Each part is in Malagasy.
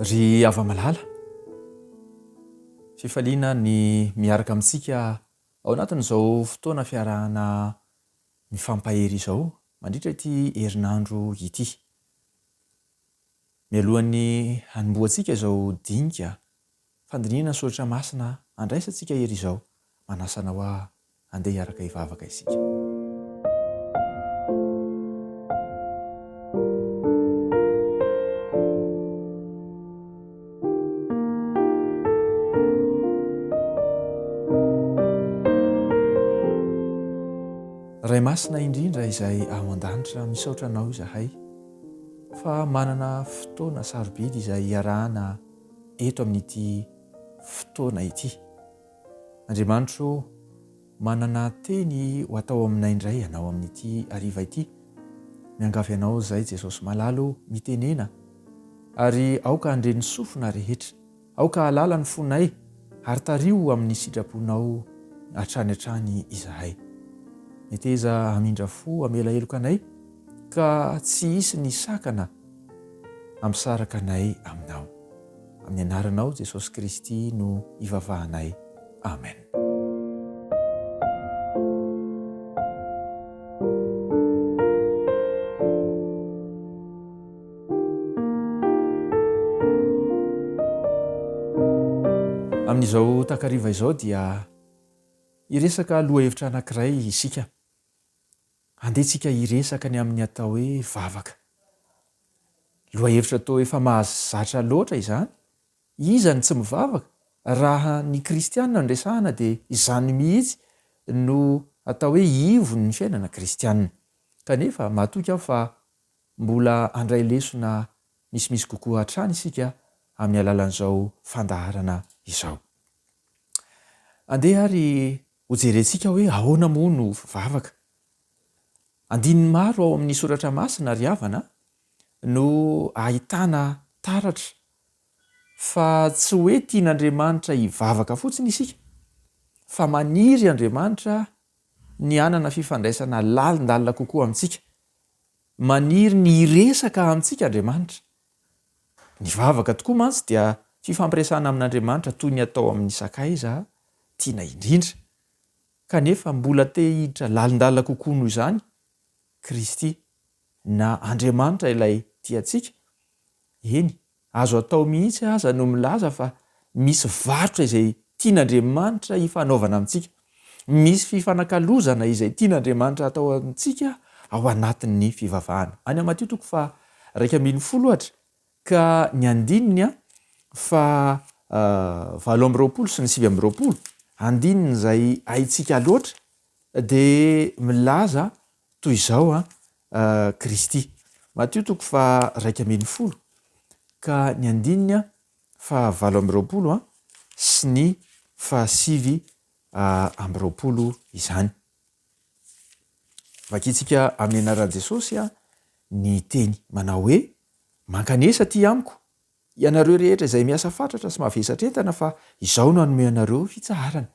Ry ava-malala fifaliana ny miaraka amintsika ao anatin'izao fotoana fiarahana mifampahery izao mandritra ity herinandro ity. Mialohan'ny hanomboantsika izao dinika fandiniana soratra masina andraisantsika hery izao manasana hoa andeha hiaraka hivavaka isika. Ray masina indrindra izay ao an-danitra misaotra anao izahay fa manana fotoana sarobidy izay iarahana eto amin'ity fotoana ity. Andriamanitro manana teny ho atao aminay indray ianao amin'ity hariva ity. Miangavy ianao izay Jesosy malalo mitenena ary aoka andreny sofina rehetra, aoka halala ny fonay ary tario amin'ny sitraponao hatrany izahay. Meteza hamindra fo hamela heloka anay ka tsy hisy ny sakana amsaraka anay aminao. Amin'ny anaranao Jesosy Kristy no ivavahanay. Amen. Amin'izao takariva izao dia iresaka lohahevitra anankiray isika. Andehantsika hiresaka ny amin'ny atao hoe vavaka. Lohahevitra atao efa mahazatra loatra izany. Iza ny tsy mivavaka? Raha ny kristianina no resahana dia izany mihitsy no atao hoe ivony ny fiainana kristianina. Kanefa mahatoky aho fa mbola andray lesona misimisy kokoa hatrany isika amin'ny alalan'izao fandaharana izao. Andeha ary hojerentsika hoe ahoana moa no vavaka. Andininy maro ao amin'ny soratra masina ry havana no ahitana taratra fa tsy hoe tian'Andriamanitra hivavaka fotsiny isika, fa maniry Andriamanitra ny hanana fifandraisana lalindalina kokoa amintsika. Maniry ny hiresaka amintsika Andriamanitra. Ny vavaka tokoa mantsy dia fifampiresana amin'Andriamanitra toy ny atao amin'ny sakaiza tiana indrindra. Kanefa mbola te hiditra lalindalina kokoa noho izany Kristy na Andriamanitra ilay tiantsika. Eny, azo atao mihitsy aza no milaza fa misy varotra izay tian'Andriamanitra hifanaovana amintsika. Misy fifanakalozana izay tian'Andriamanitra atao amintsika ao anatin'ny fivavahana. Any amin'ny Mateo 1:20 ka ny andininy fa 8:20 sy ny 9:20. Andininy izay haitsika loatra dia milaza toy izao Kristy. Mateo 2:20 ka ny andininy fa 8:20 sy ny 9:20 izany. Vakitsika amin'ny anaran'i Jesosy ny teny manao hoe mankanesa ty amiko ianareo rehetra izay miasa fatratra sy mavesatra entana fa izao no hanome anareo fitsarana.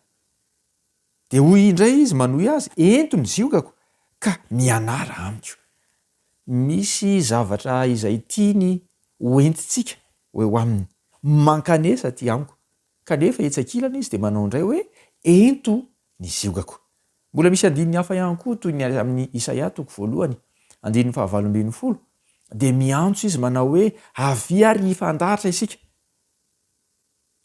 Dia hoy indray izy manohy azy, ento ny ziokako ka mianara amiko. Misy zavatra izay tiany hoentintsika ho aminy. Mankanesa ty amiko. Kanefa etsakilana izy dia manao indray hoe ento ny ziokako. Mbola misy andininy hafa ihany koa toy ny amin'ny Isaia 1:20 dia miantso izy manao hoe avy ary hifandahatra isika.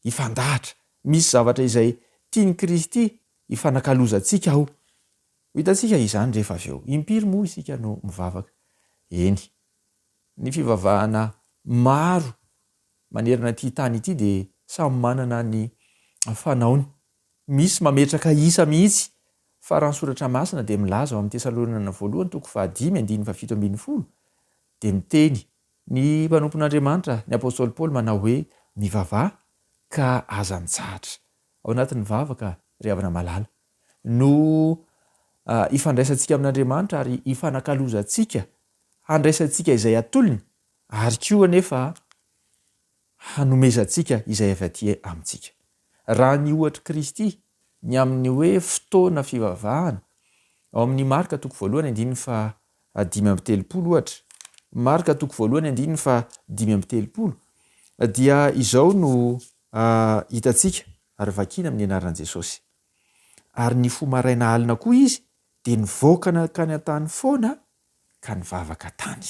Hifandahatra. Misy zavatra izay tiany Kristy hifanankalozantsika ao. Hitantsika izany rehefa avy eo. Impiry moa isika no mivavaka? Eny. Ny fivavahana maro manerana ity tany ity dia samy manana ny fanaony. Misy mametraka isa mihitsy. Fa raha ny soratra masina dia milaza ao amin'ny Tesalonina 1:5-7 dia miteny ny mpanompon'Andriamanitra ny apôstôly Paoly manao hoe mivavaha ka aza mitsahatra. Ao anatin'ny vavaka ry havana malala no ifandraisantsika amin'Andriamanitra ary ifanakalozantsika handraisantsika izay atolony ary koa anefa hanomezantsika izay avy aty amintsika. Raha ny ohatra Kristy ny amin'ny hoe fotoana fivavahana ao amin'ny Marka 1:5-7 ohatra. Marka 1:5-7 dia izao no hitantsika ary vakina amin'ny anaran'i Jesosy. Ary ny fo maraina alina koa izy dia nivoaka kany an-tany foana ka nivavaka tany.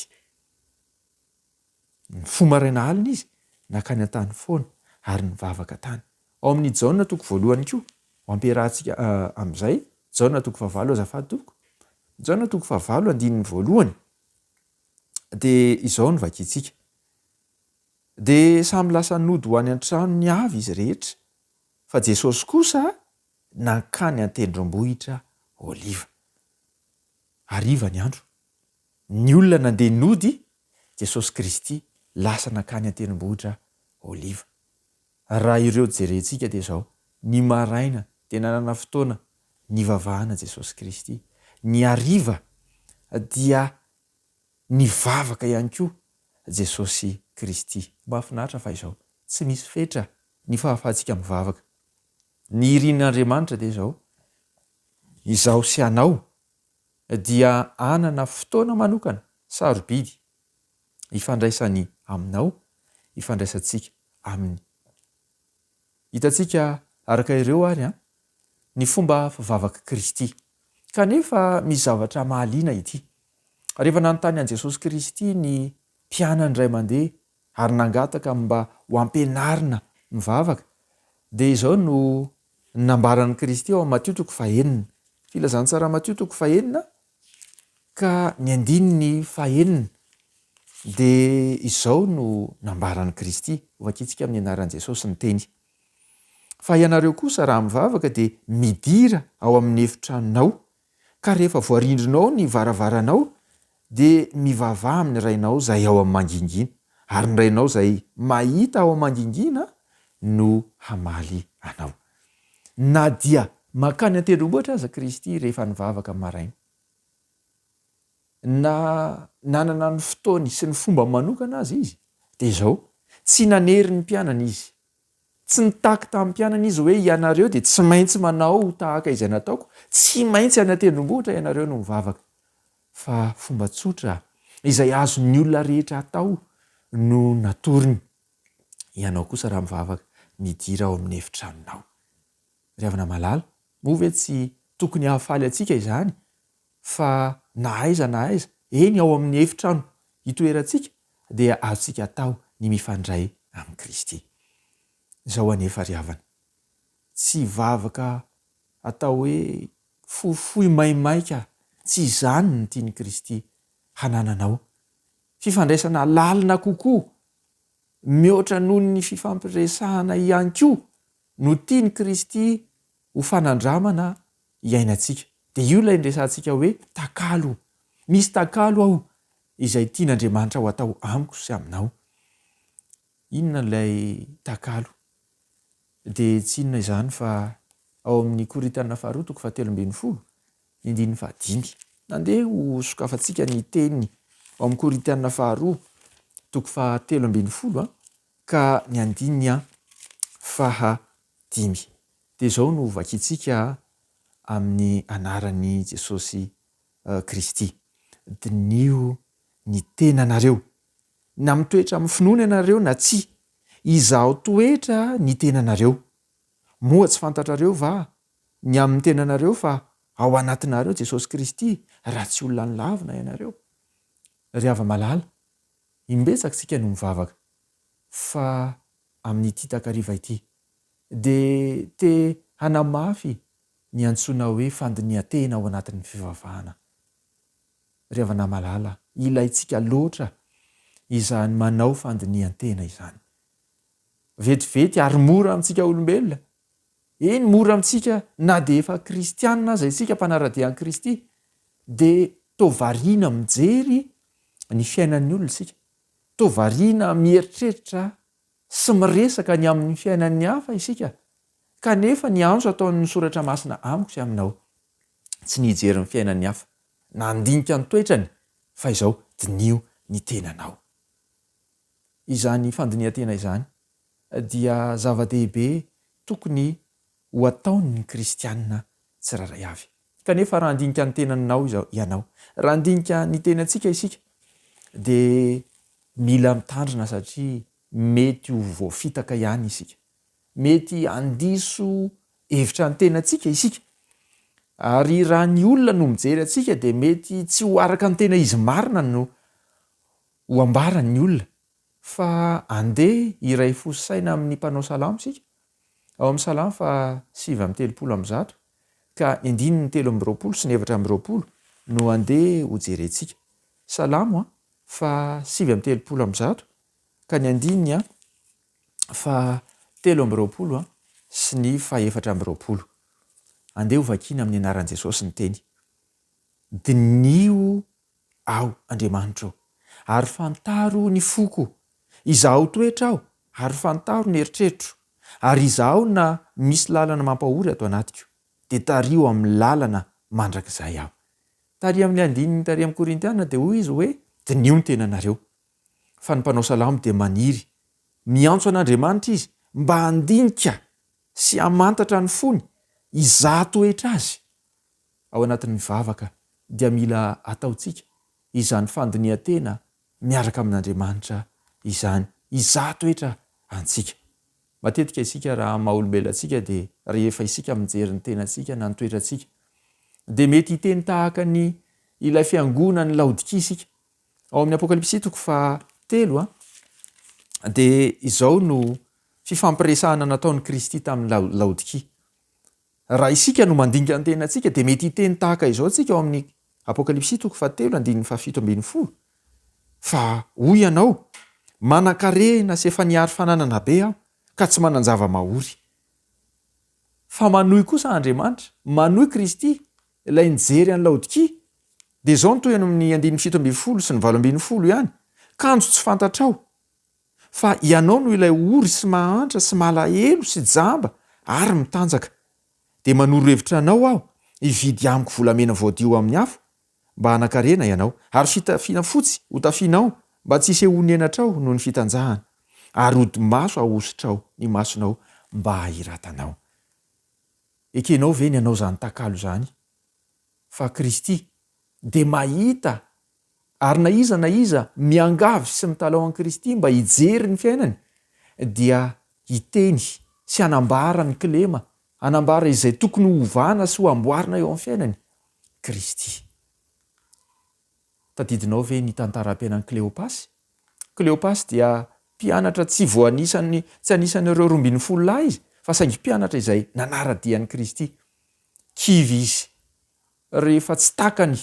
Ny fo maraina alina izy nakany an-tany foana ary nivavaka tany. Ao amin'ny Jaona toko voalohany koa ho ampiarahantsika amin'izay. Jaona toko fahavalo azafady tompoko. Jaona toko fahavalo andininy voalohany dia izao no vakiantsika. Dia samy lasa nody ho any an-trano ny avy izy rehetra, fa Jesosy kosa nankany an-tendrombohitra Oliva. Hariva ny andro, ny olona nandeha nody, Jesosy Kristy lasa nankany an-tendrombohitra Oliva. Raha ireo jerentsika dia izao, ny maraina dia nanana fotoana nivavahana Jesosy Kristy. Ny hariva dia nivavaka ihany koa Jesosy Kristy. Mahafinaritra fa izao tsy misy fetra ny fahafahantsika mivavaka. Ny irian'Andriamanitra dia izao sy anao dia anana fotoana manokana sarobidy ifandraisany aminao, ifandraisantsika aminy. Hitantsika araka ireo ary ny fomba fivavaka Kristy. Kanefa misy zavatra mahaliana ity. Rehefa nanontany an' Jesosy Kristy ny mpianany iray mandeha ary nangataka mba ho ampianarina mivavaka, dia izao no nambaran'i Kristy ao amin'ny Mateo toko fahaenina. Filazantsara Mateo toko fahaenina ka ny andininy fahaenina dia izao no nambaran'i Kristy. Vakiantsika amin'ny anaran'i Jesosy ny teny. Fa ianareo kosa raha mivavaka dia midira ao amin'ny efitranonao, ka rehefa voarindrinao ny varavaranao dia mivavaha amin'ny rainao izay ao amin'ny mangingina, ary ny rainao izay mahita ao amin'ny mangingina no hamaly anao. Na dia mankany an-tendrombohitra aza Kristy rehefa nivavaka maraina. Na nanana ny fotoany sy ny fomba manokana azy izy, dia izao tsy nanery ny mpianana izy. Tsy nitaky tamin'ny mpianana izy hoe ianareo dia tsy maintsy manao tahaka izay nataoko, tsy maintsy any an-tendrombohitra ianareo no mivavaka. Fa fomba tsotra izay azon'ny olona rehetra atao no natoriny. Ianao kosa raha mivavaka midira ao amin'ny efitranonao. Ry havana malala, moa ve tsy tokony hahafaly antsika izany fa na aiza eny ao amin'ny efitrano hitoerantsika dia azontsika atao ny mifandray amin'ny Kristy. Izao anefa ry havana, tsy vavaka atao hoe fohifohy maimaika, tsy izany no tian'i Kristy hanananao. Fifandraisana lalina kokoa, mihoatra noho ny fifampiresahana ihany koa no tian'i Kristy ho fanandramana iainantsika. Dia io ilay indresantsika hoe takalo. Misy takalo aho izay tian'Andriamanitra ho atao amiko sy aminao. Inona ilay takalo? Dia tsy inona izany fa ao amin'ny Korintiana faharoa toko 7:10, ny andininy 5. Nandeha ho sokafantsika ny teniny ao amin'ny Korintiana faharoa toko 7:10 ka ny andininy 5. Dia izao no vakiantsika amin'ny anaran'i Jesosy Kristy. Dinio ny tenanareo. Na mitoetra amin'ny finoana ianareo na tsia, izaho toetra ny tenanareo. Moa tsy fantatrareo va ny amin'ny tenanareo fa ao anatinareo Jesosy Kristy raha tsy olona nilavina ianareo. Ry hava-malala, imbetsaka sika no mivavaka fa amin'ity takariva ity dia te hanamafy ny antsoina hoe fandinihan-tena ao anatin'ny fivavahana. Ry havana malala, ilayntsika loatra izany manao fandinihan-tena izany. Vetivety ary mora amintsika olombelona. Eny mora amintsika na dia efa kristianina aza isika mpanara-dian'i Kristy, dia tovariana mijery ny fiainan'ny olona isika. Tovariana mieritreritra sy miresaka ny amin'ny fiainan'ny hafa isika. Kanefa ny anjo ataon'ny soratra masina amiko sy aminao tsy nijery ny fiainan'ny hafa, nandinika ny toetrany, fa izao dinio ny tenanao. Izany fandinihan-tena izany dia zava-dehibe tokony ho ataon'ny kristianina tsiraray avy. Kanefa raha handinika ny tenanao ianao, raha handinika ny tenantsika isika, dia mila mitandrina satria mety ho voafitaka ihany isika, mety andiso hevitra ny tenantsika isika, ary raha ny olona no mijery atsika dia mety tsy ho araka ny tena izy marina no ho ambarany olona, fa andeha iray fosaina amin'ny mpanao salamo isika ao amin'ny salamo fa 7:30 ka 9:3 sy 9:20 no andeha ho jerentsika. Salamo fa 7:30 ka ny andininy fa 3:20 sy ny 4:20. Andeha ho vakiana amin'ny anaran'i Jesosy ny teny. Dinio ao Andriamanitra ao, ary fantaro ny foko, izaho toetra aho ary fantaro ny eritreritro, ary izaho na misy lalana mampahory ato anatiko dia tario amin'ny lalana mandrakizay aho. Taria amin'ny andininy taria amin'ny Korintiana dia hoy izy hoe dinio ny tenanareo. Fa ny mpanao salamo dia maniry, miantso an'Andriamanitra izy mba handinika sy hamantatra ny fony izaho toetra azy. Ao anatin'ny mivavaka dia mila ataontsika izany fandinian-tena miaraka amin'Andriamanitra izany, izaho toetra antsika. Matetika isika raha maha-olombelontsika dia rehefa isika mijery ny tenantsika na ny toetrantsika dia mety hiteny tahaka ny ilay fiangonan'ny Laodikia isika. Ao amin'ny Apokalipsy 3 dia izao no fifampiresahana nataon'i Kristy tamin'ny Laodikia. Raha isika no mandinika ny tenantsika dia mety hiteny tahaka izao tsika ao amin'ny Apokalipsy 3:7-10 fa hoy ianao, manan-karena sy efa niary fananana be aho ka tsy manan-java mahory. Fa manohy kosa Andriamanitra, manohy Kristy ilay nijery an'i Laodikia dia izao notoy amin'ny 7:10 sy ny 8:10 ihany, kanjo tsy fantatrao, fa ianao no ilay ory sy mahantra sy malahelo sy jamba ary mitanjaka. Dia manoro hevitra anao aho hividy amiko volamena voadio amin'ny afo mba hanan-karena ianao, ary fitafiana fotsy ho tafianao mba tsy hisy ehony enatrao noho ny fitanjahana, ary odi-maso ahosotrao ny masonao mba hahiratanao. Ekenao ve ny anao zany takalo zany? Fa Kristy dia mahita, ary na iza miangavy sy mitalao an'i Kristy mba hijery ny fiainany dia hiteny sy hanambara ny kilema, hanambara izay tokony ho ovana sy ho amboarina eo amin'ny fiainany Kristy. Tadidinao ve ny tantaram-piainan'i Kleopasy? Kleopasy dia mpianatra tsy anisan'ireo 12 lahy izy, fa saingy mpianatra izay nanara-dian'i Kristy. Kivy izy. Rehefa tsy takany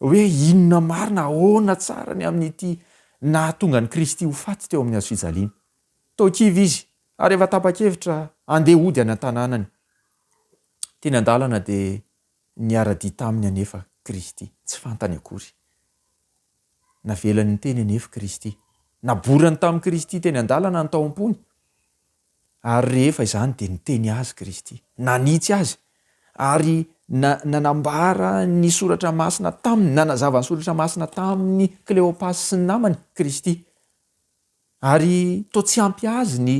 hoe inona marina, ahoana tsara ny amin'ity nahatonga ny Kristy ho faty teo amin'ny hazo fijaliana. Toa-kivy izy, ary efa tapa-kevitra andeha hody any an-tanànany. Teny an-dalana dia niara-dia taminy anefa Kristy, tsy fantany akory. Navelany ny teny anefa Kristy, naborany tamin'i Kristy teny an-dalana ny tao am-pony, ary rehefa izany dia niteny azy Kristy, nanitsy azy, ary nanambara ny soratra masina taminy, nanazava ny soratra masina tamin'ny Kleopasy sy ny namany Kristy, ary toa tsy ampy azy ny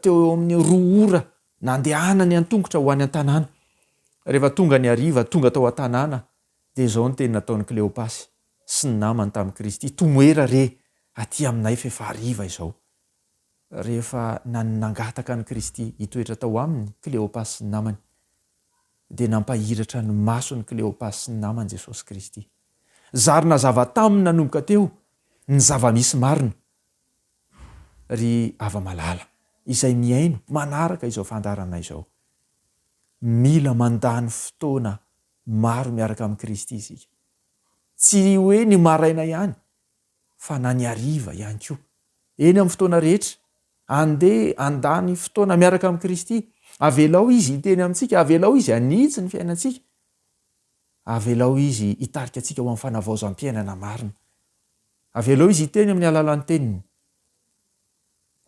teo amin'ny 2 ora nandehanany an-tongotra ho any an-tanàna. Rehefa tonga ny hariva, tonga tao an-tanàna, dia izao ny teny nataon'i Kleopasy sy ny namany tamin'i Kristy: tomoera re, aty aminay fa efa hariva izao. Rehefa nangataka ny Kristy hitoetra tao aminy Kleopasy sy ny namany, dia nampahiratra ny mason'ny Kleopasy sy ny namany Jesosy Kristy. Zary nazava taminy nanomboka teo ny zava-misy marina, ry ava-malala izay miaino manaraka izao fandarana izao. Mila mandany fotoana maro miaraka amin'ny Kristy isika. Tsy hoe ny maraina ihany, fa na ny hariva ihany koa. Eny amin'ny fotoana rehetra, andeha andany fotoana miaraka amin'ny Kristy. Avelao izy hiteny amintsika, avelao izy hanitsy ny fiainantsika, avelao izy hitarika antsika ho amin'ny fanavaozam-piainana marina, avelao izy hiteny amin'ny alalan'ny teniny,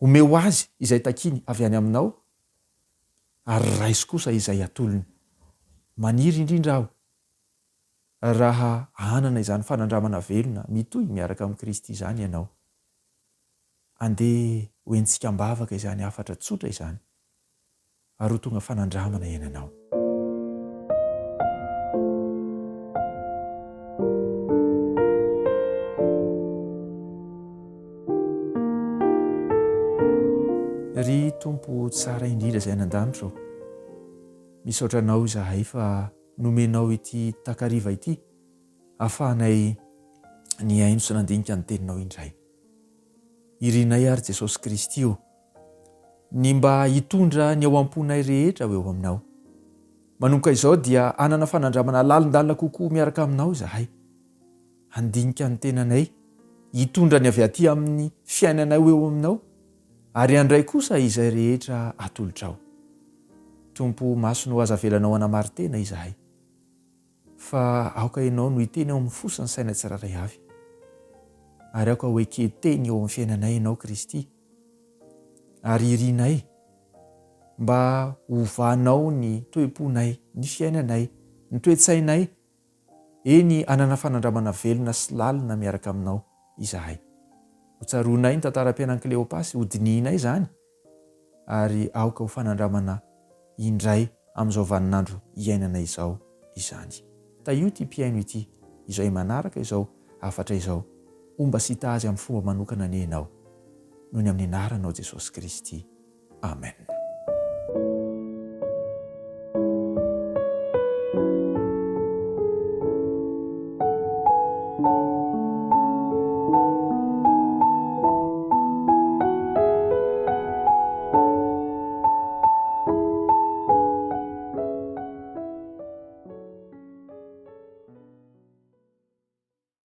homeo azy izay takiny avy any aminao, ary raisy kosa izay atolony. Maniry indrindra aho raha hanana izany fanandramana velona mitohy miaraka amin'ny Kristy izany ianao. Andeha hoentsika mbavaka izany hafatra tsotra izany, ary ho tonga fanandramana iananao. tsara indrindra izay nan-danitra misaotra anao izahay fa nomenao ity takariva ity ahafahanay ny aino sy nandinika ny teninao indray. Irinay ary Jesosy Kristy io ny mba hitondra ny ao am-ponay rehetra eo aminao. Manomboka izao dia anana fanandramana lalindalina kokoa miaraka aminao izahay. Andinika ny tenanay, hitondra ny avy aty amin'ny fiainanay eo aminao ary andray kosa izay rehetra atolotrao. Tompo maso no aza velanao anamartena izahay. Fa aoka ianao no hiteny ao amin'ny fosiny saina tsiraray avy. Ary aoka hoe keteny eo amin'ny fiainanay ianao Kristy. Ary irinay mba hovanao ny toe-ponay, ny fiainanay, ny toe-tsainay. Eny anana fanandramana velona sy lalina miaraka aminao izahay. Hotsaronay ny tantaram-piainan'i Kleopasy, hodinianay izany. Ary aoka ho fanandramana indray amin'izao vaninandro iainana izao izany. Taio ity mpiaino ity, izay manaraka izao, afatra izao, omba sy hita azy amin'ny fomba manokana ny ianao. Noho ny amin'ny anaranao Jesosy Kristy. Amen.